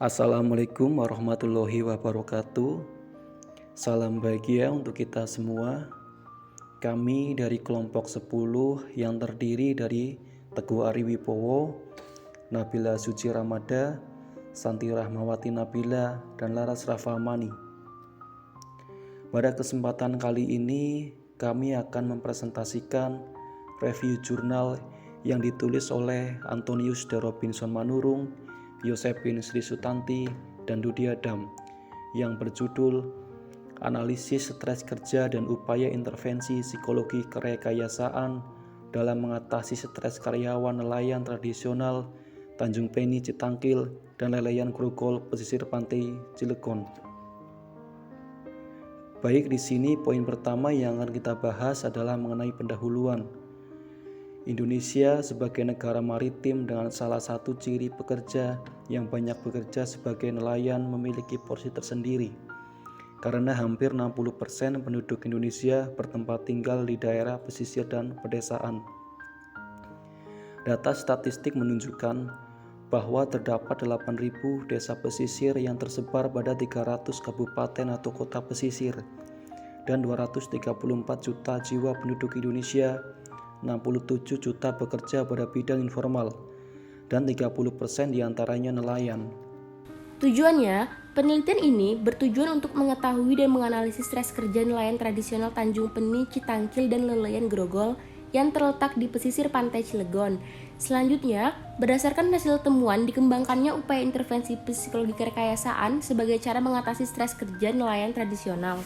Assalamualaikum warahmatullahi wabarakatuh. Salam bahagia untuk kita semua. Kami dari kelompok 10 yang terdiri dari Teguh Ari Wibowo, Nabila Suci Ramada, Santi Rahmawati Nabila, dan Laras Rafamani. Pada kesempatan kali ini kami akan mempresentasikan review jurnal yang ditulis oleh Antonius de Robinson Manurung, Yosepin Sri Sutanti, dan Dudi Adam yang berjudul Analisis Stres Kerja dan Upaya Intervensi Psikologi Kerekayasaan dalam Mengatasi Stres Karyawan Nelayan Tradisional Tanjung Peni Citangkil dan Leleyan Grogol Pesisir Pantai Cilegon. Baik, di sini poin pertama yang akan kita bahas adalah mengenai pendahuluan. Indonesia sebagai negara maritim dengan salah satu ciri pekerja yang banyak bekerja sebagai nelayan memiliki porsi tersendiri, karena hampir 60% penduduk Indonesia bertempat tinggal di daerah pesisir dan pedesaan. Data statistik menunjukkan bahwa terdapat 8.000 desa pesisir yang tersebar pada 300 kabupaten atau kota pesisir, dan 234 juta jiwa penduduk Indonesia. 67 juta bekerja pada bidang informal, dan 30% diantaranya nelayan. Tujuannya, penelitian ini bertujuan untuk mengetahui dan menganalisis stres kerja nelayan tradisional Tanjung Peni, Citangkil, dan Leleyan Grogol yang terletak di pesisir pantai Cilegon. Selanjutnya, berdasarkan hasil temuan, dikembangkannya upaya intervensi psikologi kerekayasaan sebagai cara mengatasi stres kerja nelayan tradisional.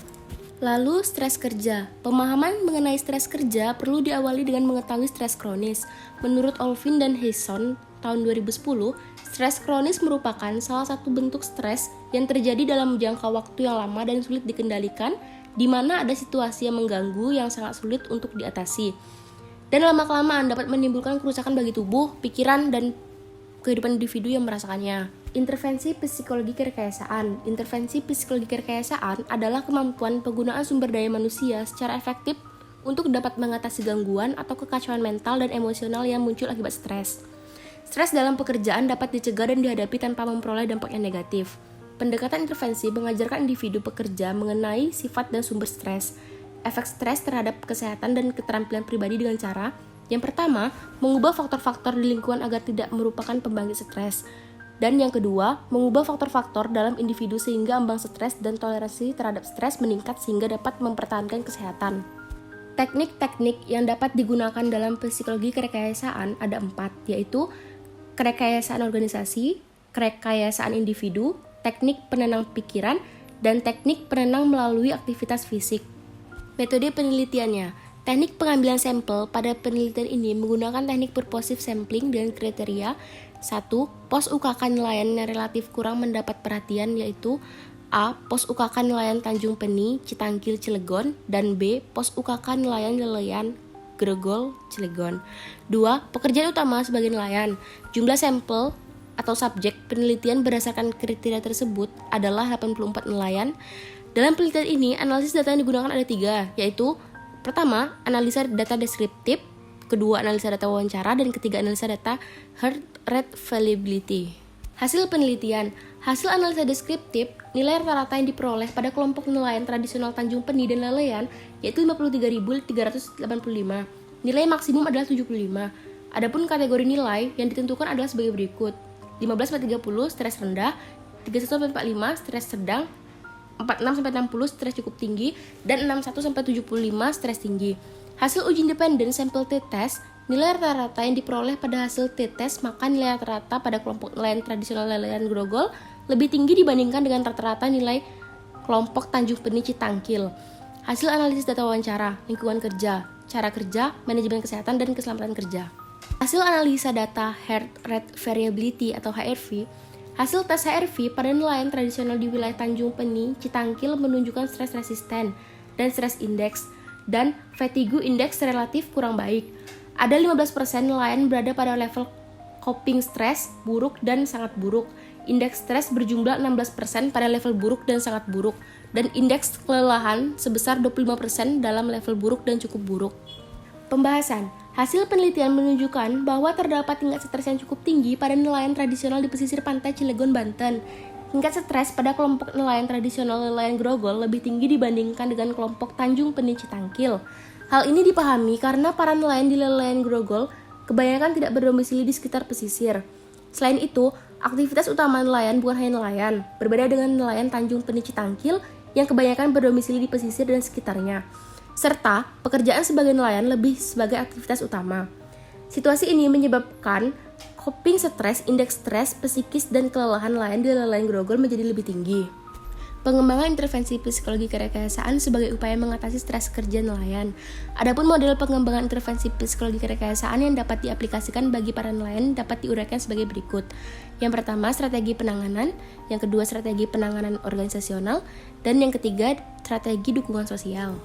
Lalu, stres kerja. Pemahaman mengenai stres kerja perlu diawali dengan mengetahui stres kronis. Menurut Olvin dan Heyson tahun 2010, stres kronis merupakan salah satu bentuk stres yang terjadi dalam jangka waktu yang lama dan sulit dikendalikan, di mana ada situasi yang mengganggu yang sangat sulit untuk diatasi, dan lama-kelamaan dapat menimbulkan kerusakan bagi tubuh, pikiran, dan kehidupan individu yang merasakannya. Intervensi psikologi kerekayasaan. Intervensi psikologi kerekayasaan adalah kemampuan penggunaan sumber daya manusia secara efektif untuk dapat mengatasi gangguan atau kekacauan mental dan emosional yang muncul akibat stres. Stres dalam pekerjaan dapat dicegah dan dihadapi tanpa memperoleh dampak yang negatif. Pendekatan intervensi mengajarkan individu pekerja mengenai sifat dan sumber stres, efek stres terhadap kesehatan dan keterampilan pribadi dengan cara yang pertama, mengubah faktor-faktor di lingkungan agar tidak merupakan pembangkit stres. Dan yang kedua, mengubah faktor-faktor dalam individu sehingga ambang stres dan toleransi terhadap stres meningkat sehingga dapat mempertahankan kesehatan. Teknik-teknik yang dapat digunakan dalam psikologi kerekayasaan ada 4, yaitu kerekayasaan organisasi, kerekayasaan individu, teknik penenang pikiran, dan teknik penenang melalui aktivitas fisik. Metode penelitiannya. Teknik pengambilan sampel pada penelitian ini menggunakan teknik purposive sampling dengan kriteria 1. Pos UKK nelayan yang relatif kurang mendapat perhatian, yaitu A. Pos UKK nelayan Tanjung Peni, Citangkil, Cilegon, dan B. Pos UKK nelayan Leleyan, Grogol, Cilegon. 2. Pekerjaan utama sebagai nelayan. Jumlah sampel atau subjek penelitian berdasarkan kriteria tersebut adalah 84 nelayan. Dalam penelitian ini, analisis data yang digunakan ada 3, yaitu pertama, analisa data deskriptif, kedua, analisa data wawancara, dan ketiga, analisa data heart rate variability. Hasil penelitian. Hasil analisa deskriptif, nilai rata-rata yang diperoleh pada kelompok nelayan tradisional Tanjung Peni dan Leleyan yaitu 53.385. Nilai maksimum adalah 75. Adapun kategori nilai yang ditentukan adalah sebagai berikut: 15-30 stres rendah, 31-45 stres sedang, 46-60 stres cukup tinggi, dan 61-75 stres tinggi. Hasil uji independen sampel t-test, nilai rata-rata yang diperoleh pada hasil t-test, maka nilai rata-rata pada kelompok nelayan tradisional Leleyan Grogol lebih tinggi dibandingkan dengan rata-rata nilai kelompok Tanjung Peni Citangkil. Hasil analisis data wawancara, lingkungan kerja, cara kerja, manajemen kesehatan, dan keselamatan kerja. Hasil analisa data heart rate variability atau HRV. Hasil tes HRV pada nelayan tradisional di wilayah Tanjung Peni, Citangkil menunjukkan stres resisten dan stres indeks, dan fatigue index relatif kurang baik. Ada 15% nelayan berada pada level coping stres, buruk dan sangat buruk. Indeks stres berjumlah 16% pada level buruk dan sangat buruk, dan indeks kelelahan sebesar 25% dalam level buruk dan cukup buruk. Pembahasan. Hasil penelitian menunjukkan bahwa terdapat tingkat stres yang cukup tinggi pada nelayan tradisional di pesisir pantai Cilegon, Banten. Tingkat stres pada kelompok nelayan tradisional nelayan Grogol lebih tinggi dibandingkan dengan kelompok Tanjung Peni Citangkil. Hal ini dipahami karena para nelayan di nelayan Grogol kebanyakan tidak berdomisili di sekitar pesisir. Selain itu, aktivitas utama nelayan bukan hanya nelayan, berbeda dengan nelayan Tanjung Peni Citangkil yang kebanyakan berdomisili di pesisir dan sekitarnya, serta pekerjaan sebagai nelayan lebih sebagai aktivitas utama. Situasi ini menyebabkan coping stres, indeks stres, psikis, dan kelelahan nelayan di nelayan Grogol menjadi lebih tinggi. Pengembangan intervensi psikologi kerekayasaan sebagai upaya mengatasi stres kerja nelayan. Adapun model pengembangan intervensi psikologi kerekayasaan yang dapat diaplikasikan bagi para nelayan dapat diuraikan sebagai berikut. Yang pertama, strategi penanganan, yang kedua, strategi penanganan organisasional, dan yang ketiga, strategi dukungan sosial.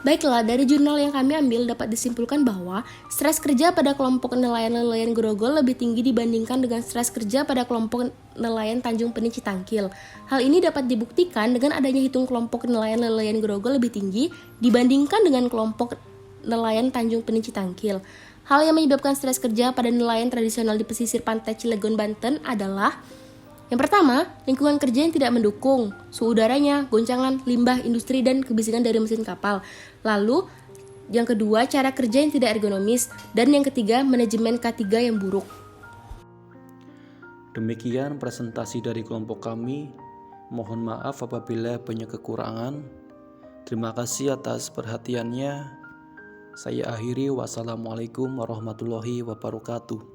Baiklah, dari jurnal yang kami ambil dapat disimpulkan bahwa stres kerja pada kelompok nelayan-nelayan Grogol lebih tinggi dibandingkan dengan stres kerja pada kelompok nelayan Tanjung Peni Citangkil. Hal ini dapat dibuktikan dengan adanya hitung kelompok nelayan-nelayan Grogol lebih tinggi dibandingkan dengan kelompok nelayan Tanjung Peni Citangkil. Hal yang menyebabkan stres kerja pada nelayan tradisional di pesisir pantai Cilegon, Banten adalah: yang pertama, lingkungan kerja yang tidak mendukung, suhu udaranya, goncangan, limbah, industri, dan kebisingan dari mesin kapal. Lalu, yang kedua, cara kerja yang tidak ergonomis. Dan yang ketiga, manajemen K3 yang buruk. Demikian presentasi dari kelompok kami. Mohon maaf apabila banyak kekurangan. Terima kasih atas perhatiannya. Saya akhiri. Wassalamualaikum warahmatullahi wabarakatuh.